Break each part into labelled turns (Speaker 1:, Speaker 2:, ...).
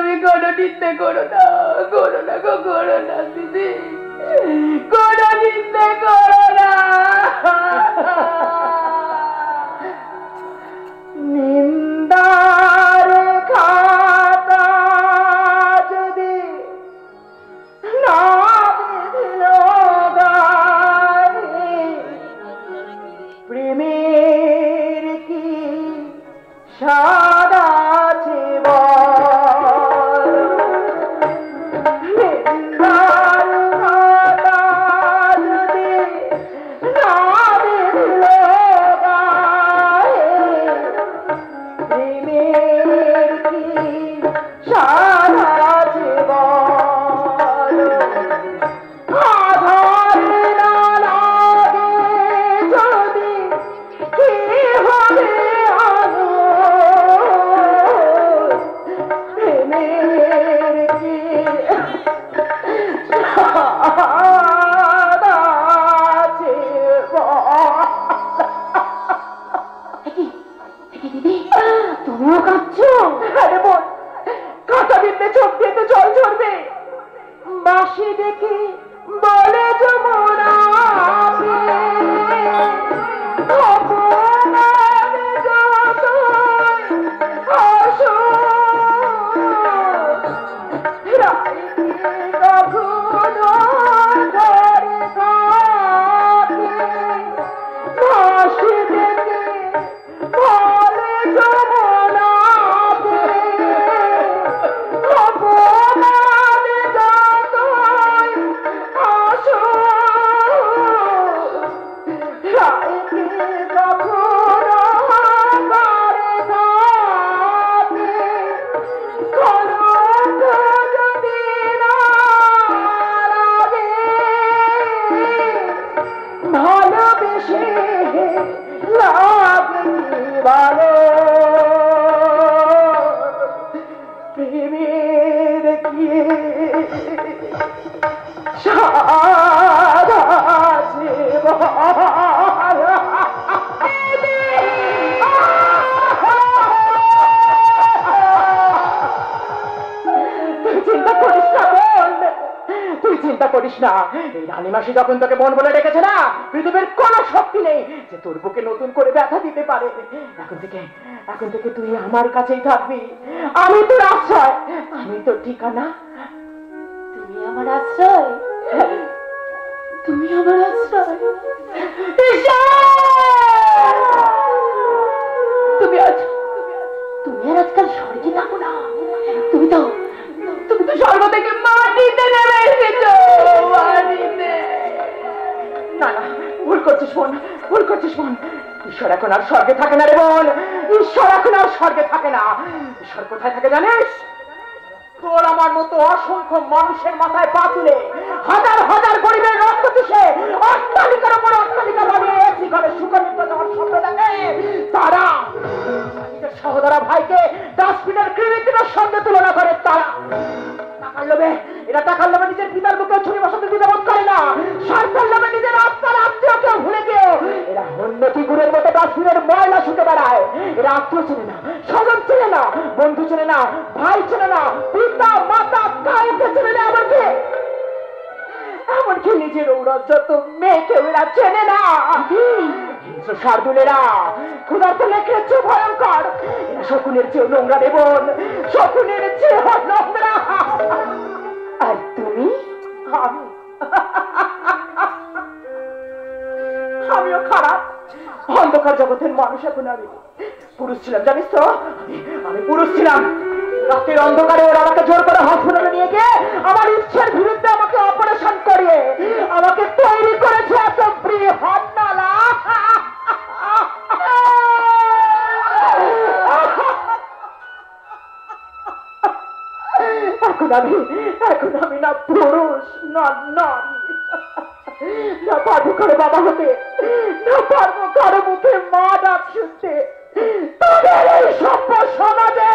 Speaker 1: তুমি কোনো নিন্দে করো না, করো না গো, করো না দিদি, কোনো নিন্দে করো না। নিন্দার খাতা যদি না বিধিল গায়ে, প্রেমের কি স্বাদ আছে বল। নিন্দার খাতা যদি না বিধিল গায়ে, প্রেমের কি স্বাদ আছে বল। আধার না লাগে যদি কি হবে আলো, প্রেমের কি স্বাদ আছে বল। দিদি, তুমিও কাঁদছো? আরে বোন, কাঁটা বিন্দে চোখ দিয়ে তো জল ঝরবে। বাঁশি দেখে বলে যমুনা অপমানে যতই আসো, রাই কি কখনো ঘরে থাকে? বাঁশি দেখে বলে যমুনা অপমানে যতই আসো, রাই কি কখনো ঘরে থাকে? কলঙ্ক যদি না লাগে, ভালোবেসে লাগে ভালো, প্রেমের কি স্বাদ আছে বল। তুই চিন্তা করিস না বোন, তুই চিন্তা করিস না। এই রানী মাসি যখন তোকে বোন বলে ডেকেছে না, পৃথিবীর কোন শক্তি নেই যে তোর বুকে নতুন করে ব্যথা দিতে পারে। এখন থেকে তুই আমার কাছেই থাকবি। আমি তোর আশ্রয়, আমি তোর ঠিকানা।
Speaker 2: তুমি আমার আশ্রয়, তুমি আমার আশ্রয়।
Speaker 1: তুমি আর
Speaker 2: আজকাল স্বর্গে থাকো না, তুমি তো
Speaker 1: স্বর্গ থেকে মাটিতে নেমে এসেছো। মাটিতে না, না, ভুল করছিস বোন, ভুল করছিস বোন। ঈশ্বর এখন আর স্বর্গে থাকে না রে বোন, ঈশ্বর এখন আর স্বর্গে থাকে না। ঈশ্বর কোথায় থাকে জানিস? তোর আমার মতো অসংখ্য মানুষের মাথায় পা তুলে, হাজার হাজার গরিবের রক্ত চুষে, অট্টালিকার উপর অট্টালিকা বানিয়ে এসি ঘরে সুখনিত যাওয়ার স্বপ্ন দেখে তারা নিজের সহোদরা ভাইকে ডাস্টবিনের কৃমির সঙ্গে তুলনা করে। তারা টাকার লোভে, এরা টাকার লোভে নিজের পিতার বুকে ছুরি বসাতে দ্বিধাবোধ করে না। স্বার্থের লোভে নিজের আত্মার আত্মীয়কে ভুলে গিয়েও এরা অন্য ফিগুরের মতো ডাস্টবিনের ময়লা শুতে বেড়ায়। এরা আত্মীয় চেনে না, স্বজন চেনে না, বন্ধু চেনে না, ভাই চেনে না, পিতা মাতা কাউকে চেনে না, এমনকি নিজের ঔরজ্জত মেয়েকেও এরা চেনে না। হিংস্র শার্দুলেরা, ক্ষুধার্ত লেখের চেয়ে ভয়ঙ্কর। এরা শকুনের চেয়েও নোংরা দেবন, শকুনের চেয়েও নোংরা। আর তুমি? আমিও খারাপ, অন্ধকার জগতের মানুষ। এখন আমি পুরুষ ছিলাম, জানিস তো? আমি পুরুষ ছিলাম। রাতের অন্ধকারে ওরা আমাকে জোর করে হসপিটালে নিয়ে গিয়ে আমার ইচ্ছের বিরুদ্ধে আমাকে অপারেশন করিয়ে আমাকে তৈরি করেছে এত বৃহৎ নালা। এখন আমি না পুরুষ না নারী, না পারবো কারো বাবা হতে, না পারবো কারো মুখে মা ডাক শুনতে। তোদের এই সভ্য সমাজে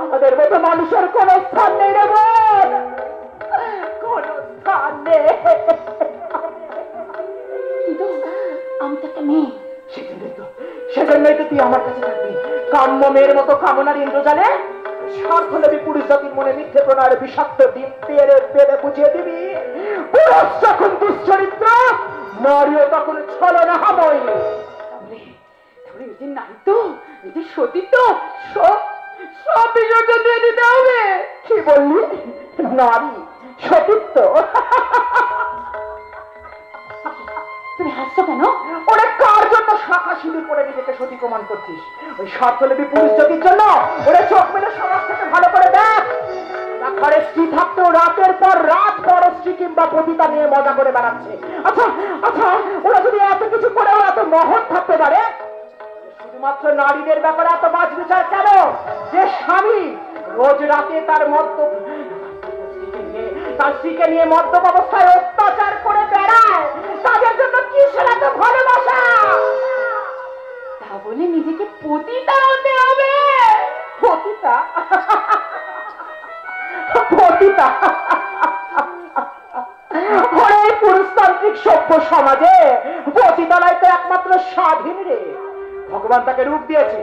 Speaker 1: আমাদের মতো মানুষের কোন স্থান নেই রে বোন, কোন স্থান নেই।
Speaker 2: কিন্তু আমি তো একটা মেয়ে।
Speaker 1: সেজন্যই তো তুই আমার কাছে থাকবি। কাম্য মেয়ের মতো কামনার ইন্দ্রজালে
Speaker 3: স্বার্থলোভী পুরুষ জাতির মনে মিথ্যে প্রণয়ের বিষাক্ত ডিম পেরে পেরে বুঝিয়ে দিবি। পুরুষ যখন দুশ্চরিত্র, নারীও তখন ছলনাময়ী।
Speaker 1: নারী তো সতীত্ব সব সব বিসর্জন দিয়ে দিতে হবে।
Speaker 3: কি বললি? নারী সতীত্ব?
Speaker 2: তুমি হাসছো কেন?
Speaker 3: ওরা কার জন্য শাখা সিঁদুর করে নিজেকে সতী প্রমাণ করছিস? ওই স্বার্থলোভী পুরুষ জাতির জন্য। ওরা চোখ মেলে সমাজ থেকে ভালো করে দেখ। ঘরে স্ত্রী থাকতেও রাতের পর রাত পরস্ত্রী কিংবা পতিতা নিয়ে মজা করে বেড়াচ্ছে। আচ্ছা আচ্ছা, ওরা যদি এত কিছু করে ওরা এত মহৎ থাকতে পারে, শুধুমাত্র নারীদের ব্যাপারে এত বাজ বিচার কেন? যে স্বামী রোজ রাতে তার স্ত্রীকে নিয়ে মদ্যপ অবস্থায় অত্যাচার করে বেড়ায়, তাদের জন্য কি সেটা তো ভালোবাসা?
Speaker 1: তা বলে নিজেকে পতিতা হতে হবে?
Speaker 3: পতিতা? পতিতা? ওরে পুরুষতান্ত্রিক সভ্য সমাজে পতিতালয় তো একমাত্র স্বাধীন রে। ভগবান তাকে রূপ দিয়েছে,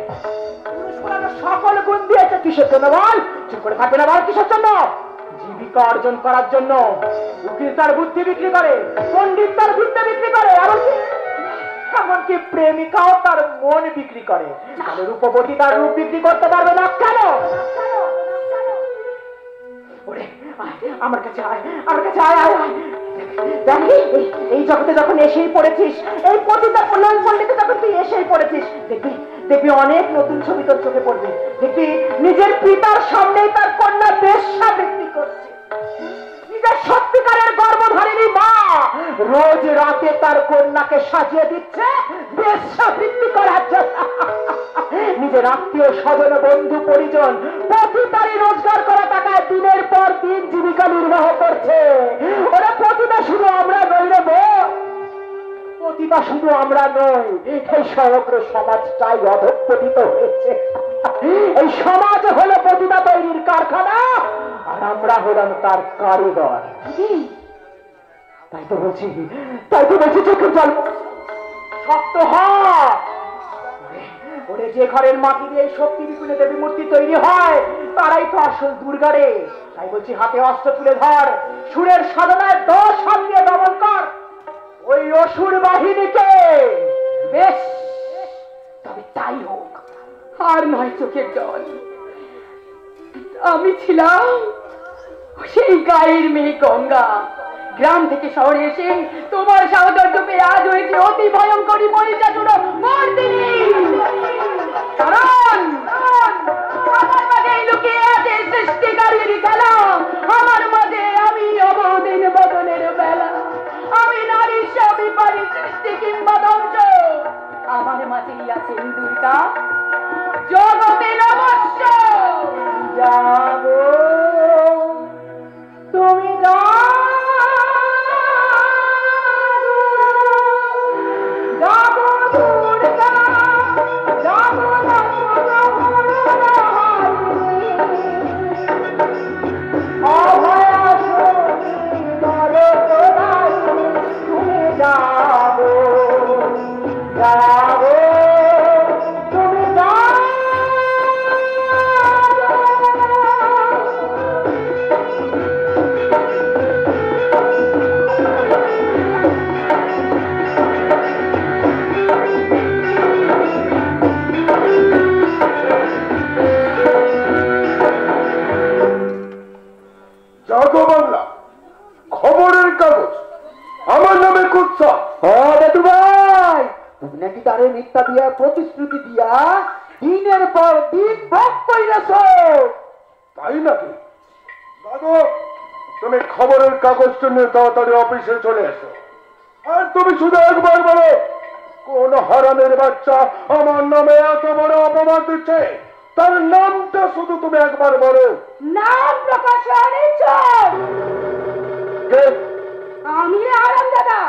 Speaker 3: পুরুষ বলার সকল গুণ দিয়েছে। কিসের জন্য বল? চুপ করে থাকবে না বল, কিসের জন্য? জীবিকা অর্জন করার জন্য। উকিল তার বুদ্ধি বিক্রি করে, পণ্ডিত তার বিদ্যা বিক্রি করে, এমনকি প্রেমিকাও তার মন বিক্রি করে। তাহলে রূপবতী তার রূপ বিক্রি করতে পারবে না কেন? ওরে আমার কাছে আয়, আমার কাছে আয় আয় আয়। দেখি এই জগতে যখন এসেই পড়েছিস, এই পতিতা পল্লীতে যখন তুই এসেই পড়েছিস, দেখবি দেখবি অনেক নতুন ছবি তোর চোখে পড়বে। দেখবি নিজের পিতার সামনেই তার কন্যা বেশ্যা বিক্রি করছে। নিজের সত্যিকারের গর্ভধারিণী মা রোজ রাতে তার কন্যাকে সাজিয়ে দিচ্ছে বেশ্যা বিক্রি করার জন্য। নিজের আত্মীয় স্বজন বন্ধু পরিজন পতিতারই রোজগার করা টাকায় দিনের পর দিন জীবিকা নির্বাহ করছে। ওরা পতিতা শুধু আমরা নই রে বোন, পতিতা শুধু আমরা নই, এই সমগ্র সমাজটাই অধঃপতিত হয়েছে। এই সমাজ হলো পতিতা তৈরির কারখানা, আর আমরা হলাম তার কারিগর। তাই তো বলছি চোখের জল শক্ত হয়। ওরে যে ঘরের মাটি দিয়ে শক্তি বিপুলে দেবী মূর্তি তৈরি হয়, তারাই তো আসল দুর্গা রে। তাই বলছি হাতে অস্ত্র তুলে ধর, সুরের সাধনায় 10 হাত দিয়ে দমন কর ওই অসুর বাহিনীকে। বেশ, তবে তাই হোক।
Speaker 1: আর নয় চোখের জল। আমি ছিলাম সেই গায়ের মেয়ে গঙ্গা। গ্রাম থেকে শহরে এসে তোমার সৌন্দর্য পেয়ে আজ হয়েছে অতি ভয়ঙ্করী মরিচাচুর মর্দিনী। কারণ আমার মাঝে লুকিয়ে আছে সৃষ্টিকারীর খেলা। আমার মাঝে আমি অবদিন বদনের বেলা। আমি নারীর স্বামী পারি সৃষ্টি কিংবা ধ্বংস। আমার মাঝেই আছেন দুর্গা, জগতে নমস্য।
Speaker 3: যাবো তুমি মিথ্যা দিয়া প্রতিশ্রুতি দিয়া দিনের পর দিন ভোগ কইরাছ।
Speaker 4: তাই নাকি দাদু? তুমি খবরের কাগজটা নিয়ে তাড়াতাড়ি অফিসে চলে এসো। আর তুমি শুধু একবার বলো, কোন হারামের বাচ্চা আমার নামে এত বড় অপমান দিচ্ছে? তার নামটা শুধু তুমি একবার বলো।
Speaker 1: নাম প্রকাশ আমি আরাম দাদা,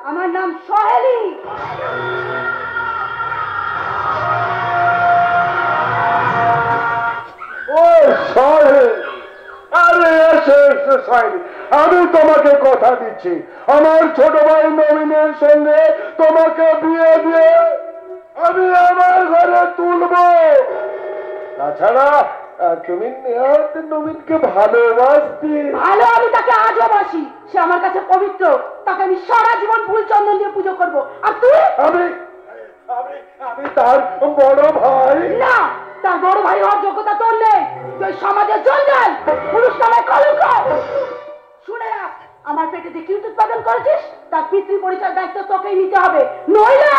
Speaker 1: আমার নাম সহেলি।
Speaker 4: আমি তোমাকে কথা দিচ্ছি, আমার ছোট ভাই নবীনের সঙ্গে তোমাকে বিয়ে দিয়ে আমি আমার ঘরে তুলব। তাছাড়া তুমি নেহাত নবীনকে ভালোবাসতে।
Speaker 2: ভালো, আমি তাকে আজও বাসি। সে আমার কাছে পবিত্র, তাকে আমি সারা জীবন ফুল চন্দন দিয়ে পুজো করবো। আর তুই?
Speaker 4: আমি আমি তার বড় ভাই।
Speaker 2: না, তার বড় ভাই হওয়ার যোগ্যতা তোর নেই। তুই সমাজের জঞ্জাল, পুরুষ নামে কলঙ্ক। শুনে রাখ, আমার পেটে যে কীট উৎপাদন করেছিস তার পিতৃ পরিচয় দায়িত্ব তোকেই নিতে হবে, নইলে।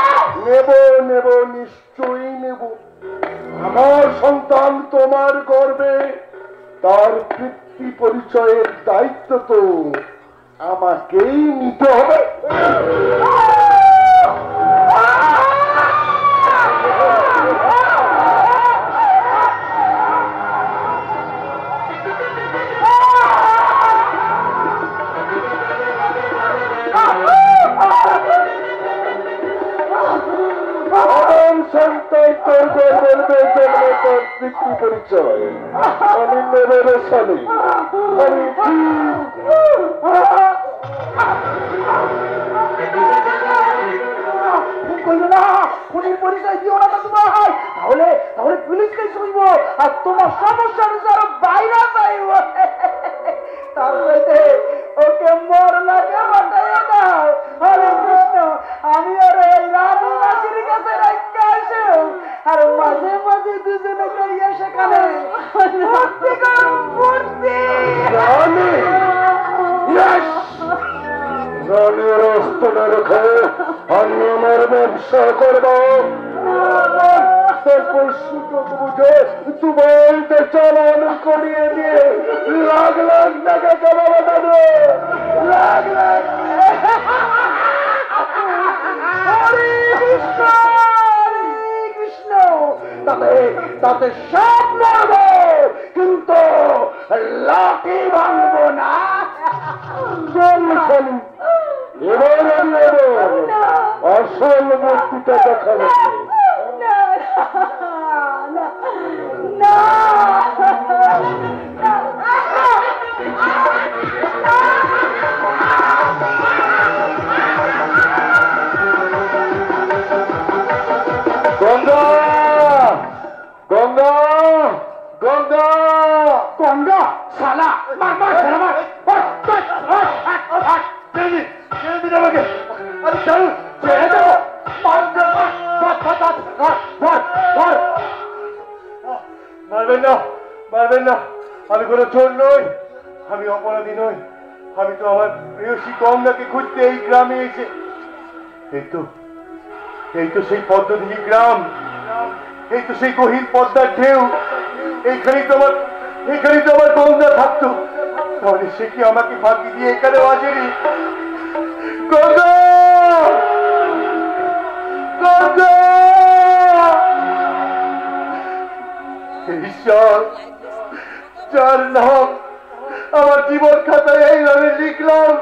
Speaker 4: নেব নিশ্চয়ই নেব। আমার সন্তান তোমার গর্বে, তার পিতৃ পরিচয়ের দায়িত্ব তো আমাকেই নিতে হবে। সন্তান তোর গর্বের বেজন্মে তোর পিতৃ পরিচয় আমি নেবে রে সালি। আমি
Speaker 3: খুনির পরিচয় দিও না তোমার হয়, তাহলে পুলিশকে শুনবো আর তোমার সমস্যা অনুসারে বাইরে চাইব। তার সাথে ওকে মরনাকে বাঁচাইয়া দাও। হরে কৃষ্ণ, আমি ওর এই রানু মাসির কাছে রাখতে আসো আর মাঝে মাঝে দুজনে করিয়া সেখানে ভর্তি করো, ভর্তি।
Speaker 4: রানের অস্ত্র রেখে আমি আমার ব্যবসা করবো। সুযোগ বুঝে দুবাইতে চালান করিয়ে দিয়ে লাখ লাখ টাকা কামাবো দাদু, লাখ লাখ।
Speaker 3: হরে কৃষ্ণ, হরে কৃষ্ণ। তাতে সব মারবো, কিন্তু লাঠি ভাঙবো না।
Speaker 4: এবার নেব আসল মূর্তিটা দেখাবো। গঙ্গা গঙ্গা গঙ্গা
Speaker 3: গঙ্গা শালা, মার মার শালা মার।
Speaker 4: মারবেন না, আমি কোনো চোর নই, আমি অপরাধী নই। আমি তো আমার প্রেয়সী গঙ্গাকে খুঁজতে এই গ্রামে এসে। এই তো সেই পদ্মদিঘি গ্রাম, এই তো সেই গহীন পদ্মার ঢেউ। এইখানেই তো আমার গঙ্গা থাকতো। তাহলে সে কি আমাকে ফাঁকি দিয়ে এখানে আসেনি? গঙ্গা গঙ্গা, ঈশ্বর, যার নাম আমার জীবন খাতায় এইভাবে লিখলাম,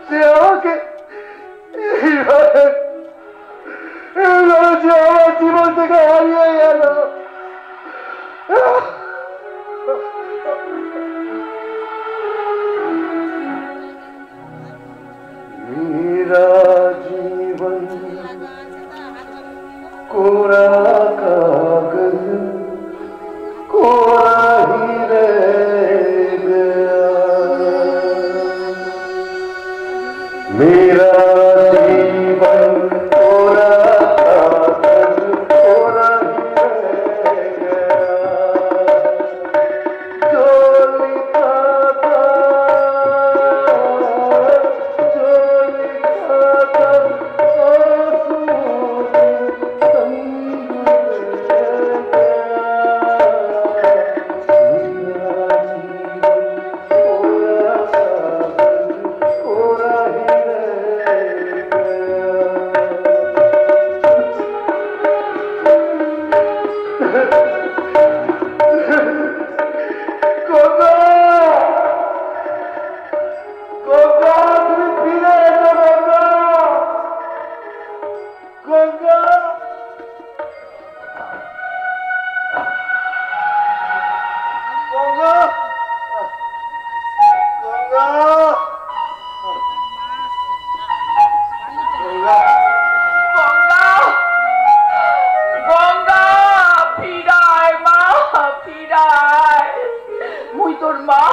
Speaker 4: সে আমাকে এইভাবে যে আমার জীবন থেকে হারিয়ে গেল। मेरा जीवन कोरा कागज कोरा ही रह गया। मेरा जीवन कोरा कागज कोरा ही रह गया। जो लिखा
Speaker 1: মা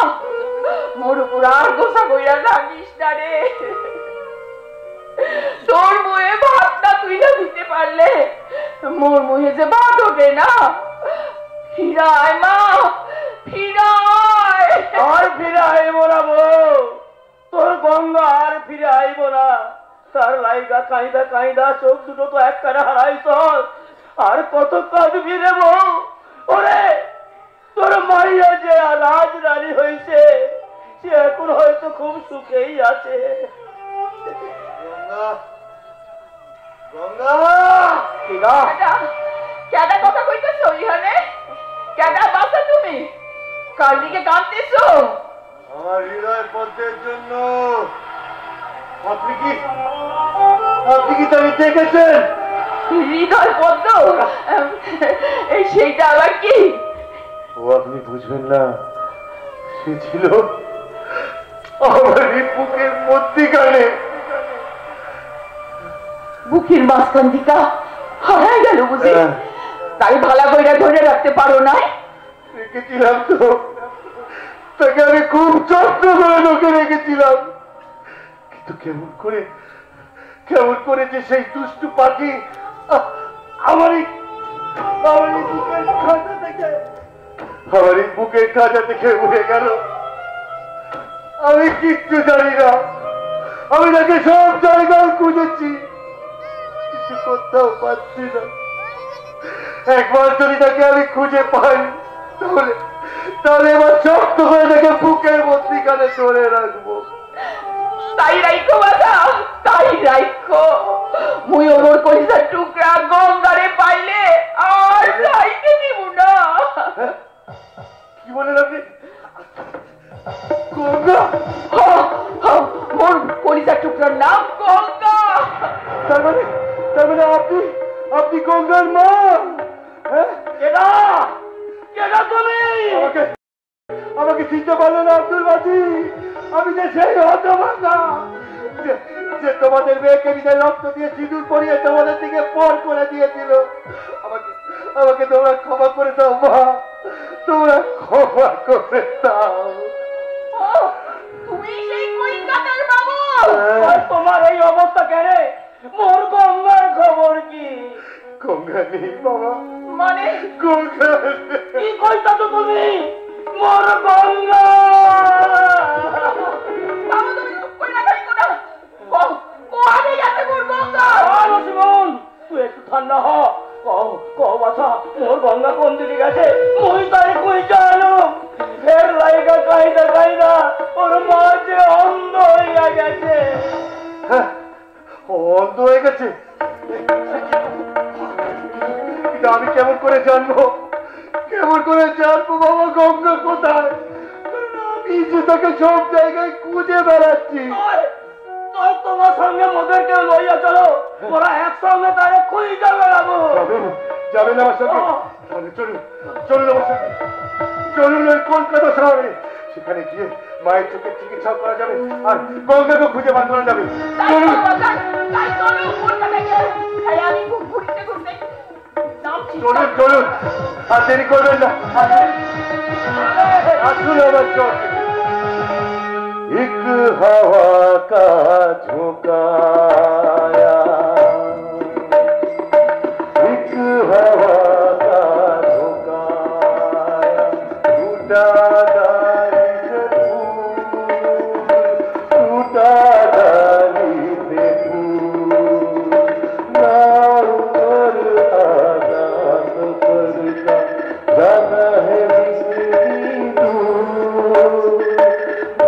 Speaker 1: মোর উপর আর গোসা কইরা থাকিস না রে। তোর মুহে ভাতটা তুই না দিতে পারলে মোর মুহে যে ভাত ওঠে না। ফিরায় মা, ফিরায়।
Speaker 5: আর ফিরে আইব না বউ, তোর গঙ্গা আর ফিরে আইব না। তার লাইগা কাঁদা কাঁদা চোখ দুটো তো একবারে হারাইছ। আর কত কাঁদবি রে বউ? ওরে তোর মাইয়া যে রাজ রানী হয়েছে, সে এখন হয়তো খুব সুখেই আছে।
Speaker 1: কেডা কথা কইতেছো ইহানে? কেডা বাসা তুমি? কার দিকে কাঁদতেছো?
Speaker 4: আমার হৃদয় পদ্মের জন্য। আপনি কি তাকে দেখেছেন?
Speaker 1: হৃদয় পদ্ম? এই সেইটা আবার কি?
Speaker 4: ও আপনি বুঝবেন না, সে ছিল আমার বুকের মধ্যিখানে।
Speaker 1: বুকের মাঝখান দিকা হারাই গেল বুঝি? তাই ভালা কইরা ধরে রাখতে পারো না?
Speaker 4: রেখেছিলাম তো, তাকে আমি খুব যত্ন করে লোকে রেখেছিলাম। কিন্তু কেমন করে যে সেই দুষ্টু পাখি আমার বুকের খাঁচা থেকে উড়ে গেল। আমি কিচ্ছু জানি না। আমি তাকে সব জায়গায় খুঁজেছি, কিছু কোথাও পাচ্ছি না। একবার যদি তাকে আমি খুঁজে পাই তাহলে এবার শক্ত করে তাকে বুকের মধ্যিখানে ধরে রাখবো।
Speaker 1: তাই রাইখো বাবা, তাই রাইখো। মুই ওমর কলিজার টুকরা গঙ্গারে পাইলে আর যাইতে দিব না।
Speaker 4: কি বলেন আপনি? গঙ্গা?
Speaker 1: মোর কলিজার টুকরার নাম গঙ্গা।
Speaker 4: তার মানে আপনি গঙ্গার মা?
Speaker 5: কেডা কেডা তুমি?
Speaker 4: আমাকে চিনতে পারলো না আব্দুল বাজি? আমি যে সেই হতভাগা যে তোমাদের মেয়েকে নিজের রক্ত দিয়ে সিঁদুর পরিয়ে তোমাদের দিকে পর করে দিয়েছিল। আমাকে তোমরা ক্ষমা করে দাও মা, তোমরা ক্ষমা করে দাও।
Speaker 1: তুমি সেই কলকাতার বাবু?
Speaker 5: তোমার এই অবস্থা কেন? মোর গঙ্গার খবর কি?
Speaker 4: গঙ্গা নেই বাবা।
Speaker 1: মানে
Speaker 4: গঙ্গা
Speaker 5: কি কইতা তো তুমি? মোর গঙ্গা
Speaker 1: বাবা তুমি চুপ করে না থাকো না। ও আগে গেছে মোর গঙ্গা।
Speaker 5: লক্ষ্মণ তুই একটু ঠান্ডা হ। কও বাছা, মোর গঙ্গা কোন দিকে গেছে? মুই তারে কই জানো? ফের লাইগা কাইদা ওর মা যে অন্ধ হইয়া গেছে।
Speaker 4: অন্ধ হয়ে গেছে? আমি কেমন করে জানবো বাবা গঙ্গা কোথায়? আমি যে তাকে সব জায়গায় খুঁজে বেড়াচ্ছি।
Speaker 5: তোমার সঙ্গে মোদেরকে লইয়া চলো, ওরা একসঙ্গে তারে খুঁজে বেড়াবো।
Speaker 4: যাবেন আমার সঙ্গে? চলুন আমার সঙ্গে, চলুন ওই কলকাতা শহরে। সেখানে গিয়ে মায়ের চোখের চিকিৎসা করা যাবে আর গঙ্গাকে খুঁজে বার করা যাবে। চলুন চলুন, আর দেরি করবেন না। আসুন আমার চোখে। एक हवा का झोंका आया, एक हवा का झोंका आया, टूटा डाली से फूल, टूटा डाली से फूल, ना ऊपर आकाश पर का जाना है बिजली दूर,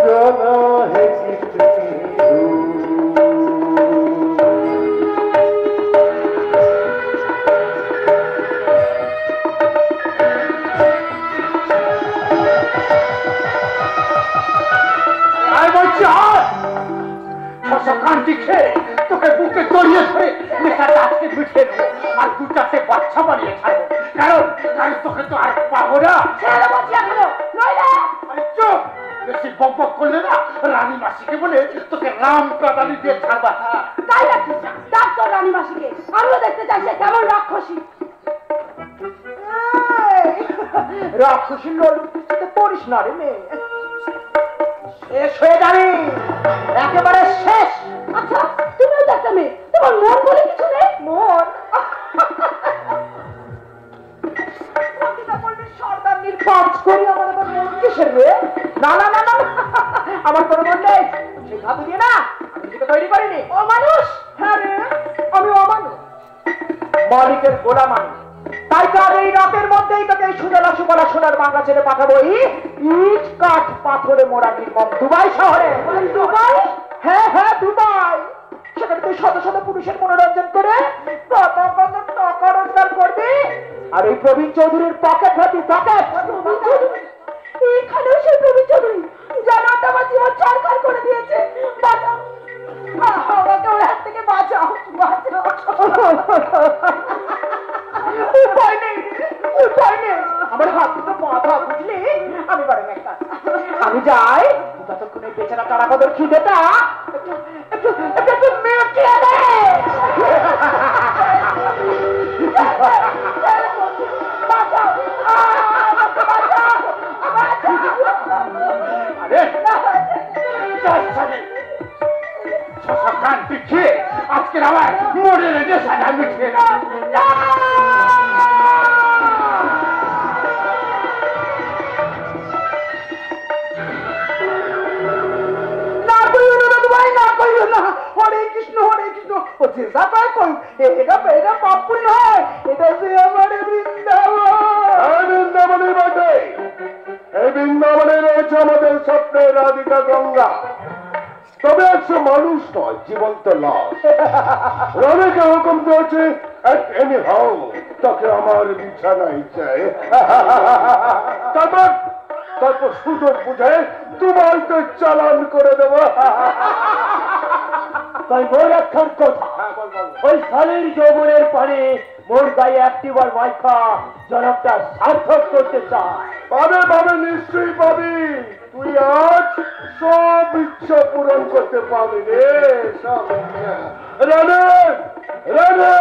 Speaker 4: जाना है कितनी दूर।
Speaker 5: কান্তি খেয়ে তোকে বুকে জড়িয়ে ধরে মেশা আজকে পিঠে দেবো আর দু চারটে বাচ্চা বানিয়ে ছাড়বো। কারণ তোকে তো আর পাবো না।
Speaker 2: ছেড়ে বলছি এখনো, নইলে
Speaker 5: আরে চুপ, বেশি বকবক করলে না রানী মাসিকে বলে তোকে রাম কাদালি দিয়ে ছাড়বা।
Speaker 2: তাই নাকি? ডাক তোর রানী মাসিকে, আমিও দেখতে চাই সে কেমন রাক্ষসী।
Speaker 3: রাক্ষসীর লোলুপ কিছুতে পড়িস না রে মেয়ে। শেষ হয়ে যাবে, একেবারে শেষ।
Speaker 2: আচ্ছা তুমিও তো একটা মেয়ে, তোমার মন বলে কিছু নেই?
Speaker 3: মন সর্দার নির্বাচ করি, আমার আবার মন কিসের রে? না না না না, আমার কোনো মন নেই। সেই ধাতু দিয়ে না আমি নিজেকে তৈরি করিনি। ও মানুষ, হ্যাঁ রে আমি অমানুষ, মালিকের গোলাম আমি। তাই তো এই রাতের মধ্যেই তোকে এই সুজলা সুফলা সোনার বাংলা ছেড়ে পাঠাবো ইট কাঠ পাথরে মোড়া নির্মম দুবাই শহরে। দুবাই? হ্যাঁ হ্যাঁ দুবাই। সেখানে তুই শত শত পুরুষের মনোরঞ্জন করে কত কত টাকা রোজগার করবি। আর এই প্রবীণ চৌধুরীর পকেট ভর্তি পকেট।
Speaker 2: এখানেও সেই প্রবীণ চৌধুরী জানো তো আমার জীবন ছাড়খাড় করে দিয়েছে। বাঁচাও আমাকে ওর হাত থেকে, বাঁচাও বাঁচাও।
Speaker 3: উপায় নেই, উপায় নেই, আমার হাত দুটো বাঁধা, বুঝলি? আমি বরং একটা আমি যাই, যতক্ষণে বেচারা কারাগারের খিদেটা একটু মিটিয়ে দে। আজকের আমার মরে রেখে সাদা মিঠিয়ে হরে কৃষ্ণ হরে কৃষ্ণ। ও যেটা পায় কই, এটা পাপ পুণ্য হয়, এটা যে আমার বৃন্দাবন।
Speaker 4: বৃন্দাবনের বটে, এই বৃন্দাবনে রয়েছে আমাদের স্বপ্নের রাধিকা গঙ্গা। তবে একশো মানুষ নয়, জীবন্ত লাশ। রানীকে হুকুম দিয়েছে তাকে আমার বিছানায় চাই। তারপর সুযোগ বুঝে দুবাইতে চালান করে দেবো।
Speaker 5: তাই মোর একখান কথা, ওই শালীর যৌবনের পারে মোর গায়ে একটিবার মাইখা জনকটা সার্থক করতে চায়।
Speaker 4: পাবে পাবে, নিশ্চয়ই পাবি। তুই আজ সব ইচ্ছা পূরণ করতে পারবি রে, সব ইচ্ছা। রানে রানে,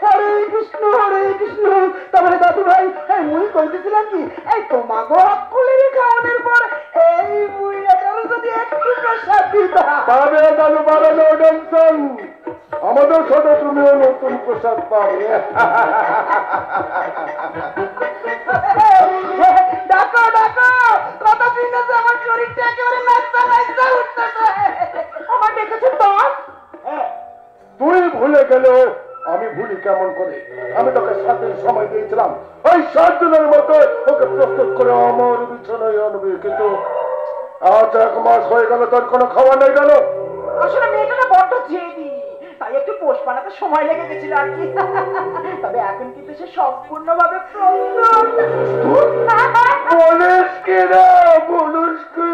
Speaker 3: হরে কৃষ্ণ হরে কৃষ্ণ। তারপরে দাদু ভাই মুই কইতেছিলাম কি, এই তোমাগো অকুলের খাওয়ানোর পর এই বুইয়াটার যদি একটু প্রসাদ দিতা।
Speaker 4: পাবে দাদু, পাবে, নো টেনশন। আমাদের সাথে তুমিও নতুন প্রসাদ পাবে।
Speaker 3: ডাকো ডাকো, কত দিনেছে আমার শরীরটা একেবারে নাচতে নাচতে উঠতেছে। আমার ডেকেছে দশ।
Speaker 4: তুই ভুলে গেলেও আমি ভুলি কেমন করে? আমি তোকে 7 দিন সময় দিয়েছিলাম, ওই 7 দিনের মধ্যে ওকে প্রস্তুত করে আমার বিছানায় আনবি। কিন্তু আজ 1 মাস হয়ে গেল, তোর কোনো খাওয়া নেই গেল।
Speaker 3: আসলে মেয়েটা বড্ড জেদি, তাই একটু পোষ বানাতে সময় লেগে গেছিল আর কি। তবে এখন কিন্তু সে সম্পূর্ণভাবে
Speaker 4: বলিস কি রে, বলিস কি?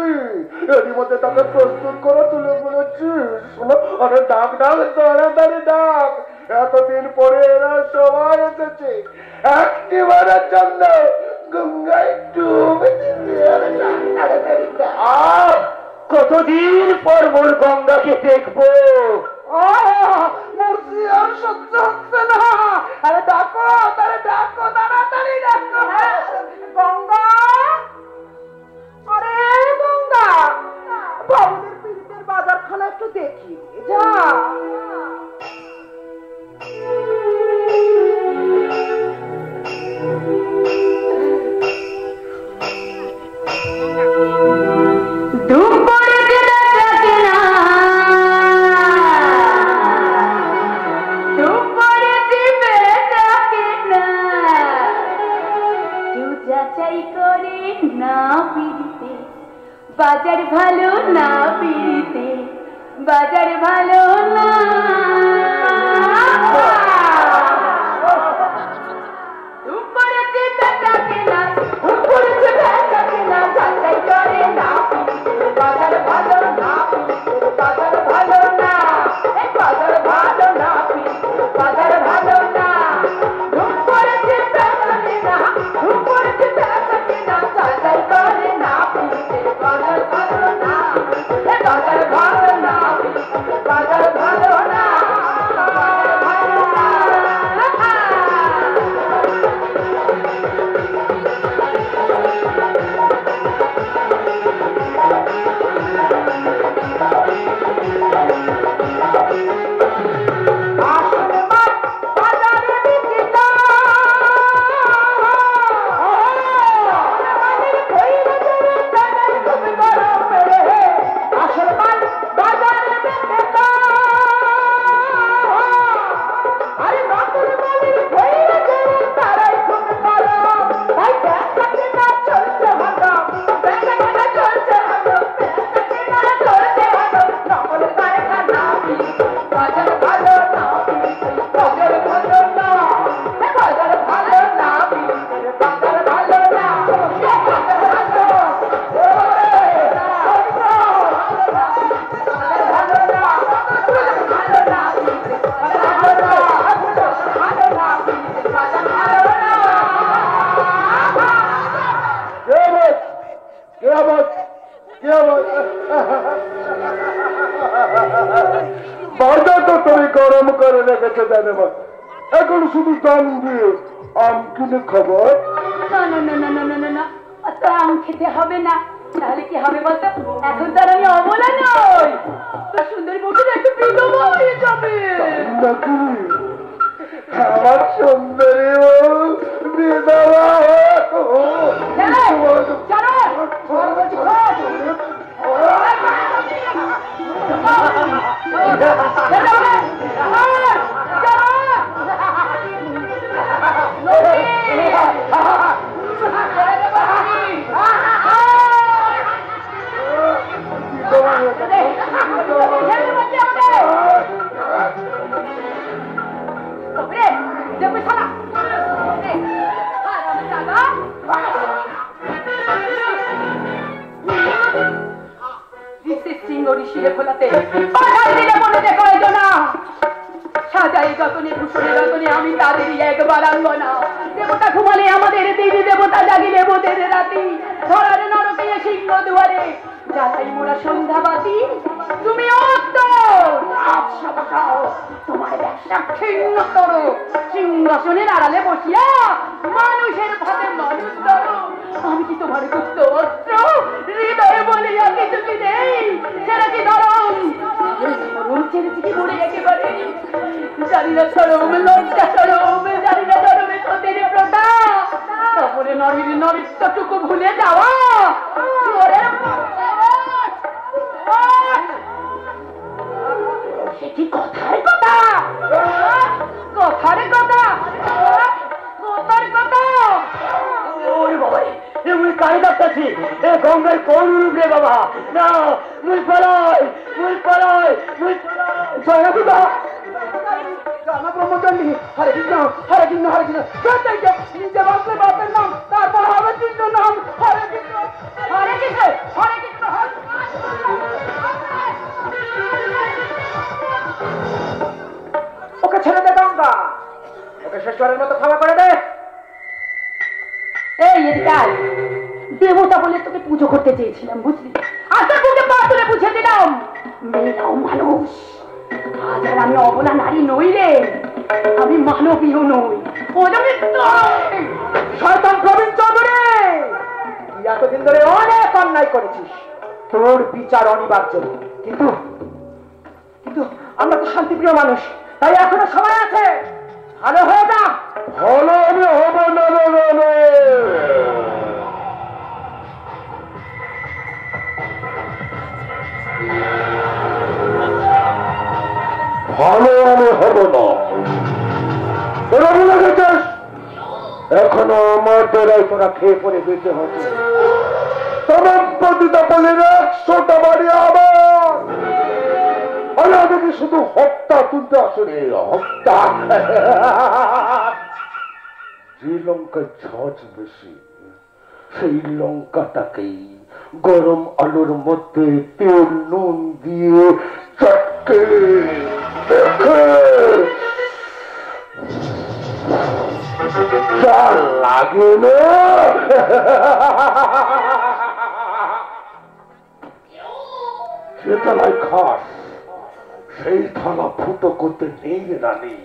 Speaker 4: এরই মধ্যে তাকে প্রস্তুত করে তুলে বলেছিস। শোনো, আরে ডাক ডাক, তাড়াতাড়ি ডাক। এতদিন পরে এরা সবাই এসেছে একটিবারের জন্য গঙ্গায় ডুবে দিতে।
Speaker 5: কতদিন পর মোর গঙ্গাকে দেখবো।
Speaker 3: মূর্তি আর সহ্য হচ্ছে না। আরে ডাকো, তারে ডাকো, তাড়াতাড়ি ডাকো। গঙ্গা, আরে গঙ্গা, বাবুদের পিড়িতের বাজারখানা একটু দেখি যা।
Speaker 2: বাজার ভালো না পিড়িতে, বাজার ভালো না। উপরে যে বেটা কেনা, উপরে যে বেটা কেনা, যাচাই করে না পিড়িতে, বাজার ভালো না পিড়িতে, বাজার ভালো না। বাজার ভালো না পিড়িতে, বাজার ভালো না। উপরে যে বেটা কেনা, উপরে যে বেটা কেনা, যাচাই করে না পিড়িতে, বাজার ভালো না। বাজার ভালো না, বাজার ভালো না।
Speaker 4: বাজার তো তুমি গরম করে রেখেছো জানে মা, এখন শুধু দাম দিয়ে আম কিনে খাবার।
Speaker 2: না না না না না না না না, অত আম খেতে হবে না। তাহলে কি হবে বলতো, এখন তো আর আমি অবলা নই, তোর সুন্দর বউকে একটু বিধবা হয়ে যাবে
Speaker 4: নাকি? আমার সুন্দরী বউ বিধবা
Speaker 2: আমি তাদেরই একবার আনবো না। দেবতা ঘুমালে আমাদের দেবী দেবতা জাগিলে বোধের রাতি, ধরার নরকে সিংহ দুয়ারে জ্বালাই মোরা সন্ধ্যাবাতি। তুমি তোমার ব্যবসা ছিন্ন করো, সিংহাসনের আড়ালে বসিয়া মানুষের ভাবে মানুষ করো। আমি কি তোমার গুপ্ত অস্ত্র হৃদয়ে বলিয়া কিছু কি নেই? ছেড়েছি ধরম, ধরম ছেড়েছি কি বলে একেবারে জানি না ধরম, লজ্জা ধরম, জানি না ধরমে সতীর প্রথা, তারপরে নরীর নরিত্বটুকু ভুলে যাওয়া। সে কি কথার কথা, কথার কথা, কথার কথা।
Speaker 5: ওরে বাবা, মুই কানে ডাকতেছি, এ গঙ্গার কোন রূপ রে বাবা? না, মুই পালাই, মুই পালাই, মুই পালাই।
Speaker 3: ব্রহ্মচন্ডী হরে কৃষ্ণ হরে কৃষ্ণ হরে কৃষ্ণ, নিজে বাঁচলে বাপের নাম, তারপর হবে কৃষ্ণ নাম। হরে কৃষ্ণ হরে কৃষ্ণ হরে কৃষ্ণ। ওকে ছেড়ে দে গঙ্গা, ওকে শেষবারের মতো ক্ষমা করে দে।
Speaker 2: এই এদিকাল, দেবতা বলে তোকে পুজো করতে চেয়েছিলাম বুঝলি, আর তোর বুকে পা তুলে বুঝে দিলাম মেয়েরাও মানুষ। আজ আর আমি অবলা নারী নই রে, আমি মানবীয় নই।
Speaker 3: শয়তান প্রবীণ চৌধুরী, তুই এতদিন ধরে অনেক অন্যায় করেছিস, তোর বিচার অনিবার্য। কিন্তু কিন্তু আমরা তো শান্তিপ্রিয় মানুষ, তাই এখনো সময় আছে, ভালো হয়ে যা।
Speaker 4: ভালো আমি হব না, ভালো আমি হব না। তোরা বলে গেছিস এখনো আমার তোরাই তোরা খেয়ে পরে বেঁচে হচ্ছে। তোমার প্রতিটা বলে 100টা বাড়ি আবার আমাদেরকে শুধু হত্যা তুলতে আসলে হত্যা। যে লঙ্কায় ঝাঁজ বেশি সেই লঙ্কাটাকেই গরম আলুর মধ্যে তেল নুন দিয়ে চটকে দেখে যা লাগে না সেটা লাই খাস, সেই থালা ফুটো করতে নেই রানী।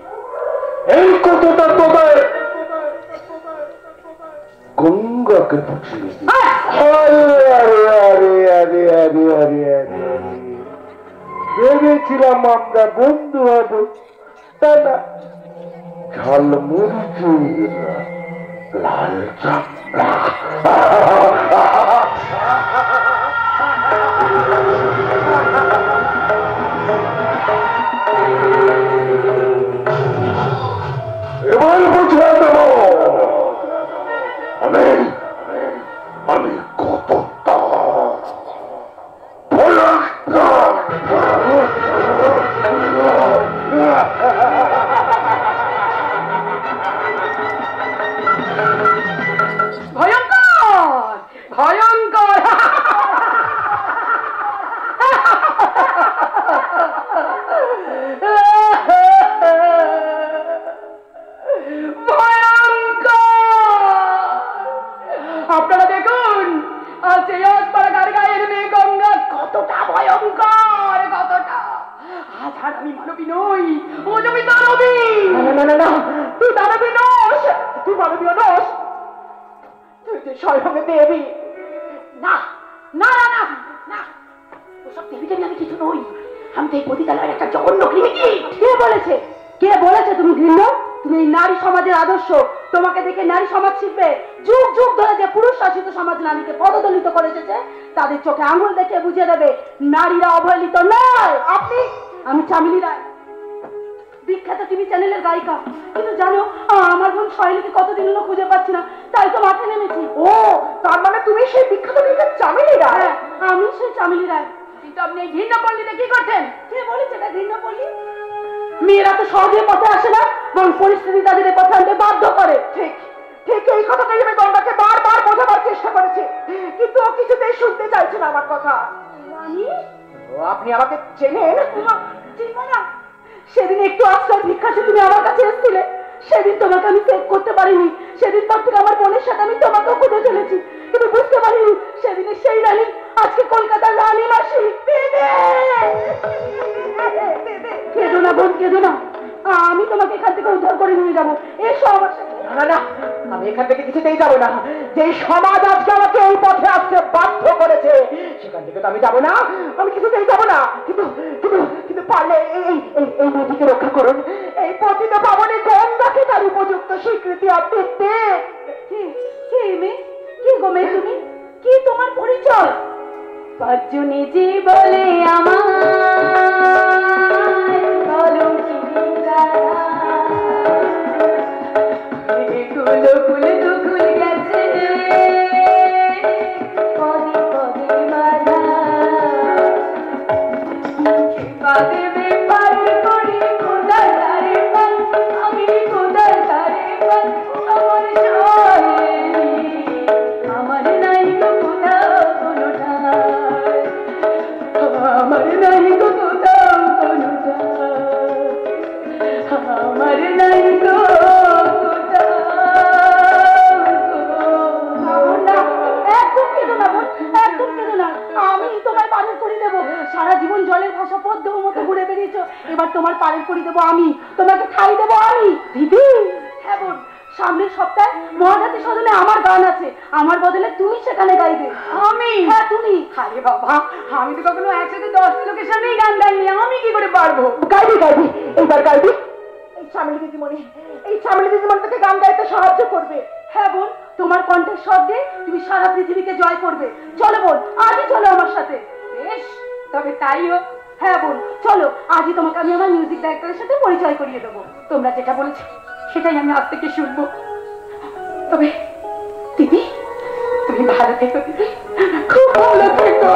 Speaker 4: এই কথাটা তোদের গঙ্গাকে বুঝিয়ে দিই। ভেবেছিলাম আমরা বন্ধু হব, তা না, ঝালমুড়ি লাল চামড়া। এবার বুঝে দেব আমি কতটা
Speaker 2: ভয়ঙ্কর ভয়ঙ্কর।
Speaker 1: যে স্বয়ং দেবী।
Speaker 2: না না না না না, ওসব দেবী টেবি আমি কিছু নই। আমি তো এই পতিতালয়ের একটা জঘন্য কৃমি। কে বলেছে, কে বলেছে তুমি ঘৃণ্য? তুমি এই নারী সমাজের আদর্শ। তোমাকে দেখে নারী সমাজ শিখবে। যুগ যুগ ধরে যে পুরুষ শাসিত সমাজ নারীকে পদদলিত করে এসেছে, তাদের চোখে আঙুল দেখে বুঝিয়ে দেবে নারীরা অবহেলিত নয়। আপনি, আমি চামেলি রায়, বিখ্যাত টিভি চ্যানেলের গায়িকা। কিন্তু জানো, আমার বোন শৈলীকে কতদিন হলো খুঁজে পাচ্ছি না, তাই তো মাঠে নেমেছি।
Speaker 1: ও, তার মানে তুমি সেই বিখ্যাত বিখ্যাত চামেলি রায়?
Speaker 2: হ্যাঁ, আমি সেই চামেলি রায়।
Speaker 1: কিন্তু আপনি এই ঘৃণ্য পল্লীতে কি করছেন?
Speaker 2: কে বলেছে এটা ঘৃণ্য পল্লী? মেয়েরা তো সহজে পথে আসে না, বরং পরিস্থিতি তাদের পথে আনতে বাধ্য করে।
Speaker 1: ঠিক ঠিক, এই কথাটাই আমি গঙ্গাকে বারবার বোঝাবার চেষ্টা করেছি, কিন্তু ও কিছুতেই শুনতে চাইছে না আমার কথা। আপনি আমাকে চেনেন?
Speaker 2: চিনবো না? সেদিন একটু আশ্রয় ভিক্ষাসে তুমি আমার কাছে এসেছিলে, সেদিন তোমাকে আমি সেভ করতে পারিনি। সেদিন পর থেকে আমার বোনের সাথে আমি তোমাকেও খুঁজে চলেছি, কিন্তু বুঝতে পারিনি সেদিনে সেই রানী আজকে কলকাতার রানী মাসি। কেঁদো না বোন, কেঁদো না, আমি তোমাকে এখান থেকে উদ্ধার করে নিয়ে যাবো। এসো আমার সাথে।
Speaker 1: না না, আমি এখান থেকে কিছুতেই যাবো না। যে সমাজ আজকে আমাকে এই পথে আসতে বাধ্য করেছে, সেখান থেকে তো আমি যাবো না, আমি কিছুতেই যাবো না। কিন্তু কিন্তু কিন্তু পারলে এই এই নদীকে রক্ষা করুন, এই পতিত পাবনে গঙ্গাকে তার উপযুক্ত স্বীকৃতি আপনি দেন।
Speaker 2: কে মেয়ে? কি গো মেয়ে তুমি? কি তোমার পরিচয়? পাঁচজনে যে বলে আমার সারা জীবন জলের ভাষা পদ্মের মতো ঘুরে বেরিয়েছো, এবার তোমার পারের করে দেবো আমি, তোমাকে খাই দেবো আমি। দিদি, হ্যাঁ বোন, সামনের সপ্তাহে মহাজাতি সদনে আমার গান আছে, আমার বদলে তুমি সেখানে গাইবে। আমি? হ্যাঁ তুমি।
Speaker 1: আরে বাবা, আমি তো কখনো একসাথে 10টা লোকের সামনেই গান গাইনি, আমি কি করে পারবো? গাইবি গাইবি, এইবার গাইবি। এই চামেলি দিদিমণি, এই চামেলি দিদিমণি তোকে গান গাইতে সাহায্য করবে।
Speaker 2: হ্যাঁ বোন, তোমার কণ্ঠের শব্দে তুমি সারা পৃথিবীকে জয় করবে। চলো বোন, আজই চলো আমার সাথে। বেশ, তবে তাই হোক। হ্যাঁ বোন, চলো, আজই তোমাকে আমি আমার মিউজিক ডাইরেক্টরের সাথে পরিচয় করিয়ে দেবো। তোমরা যেটা বলেছো সেটাই আমি আজ থেকে শুনবো। তবে দিদি, তুমি ভালো থেকো দিদি, খুব ভালো থেকো।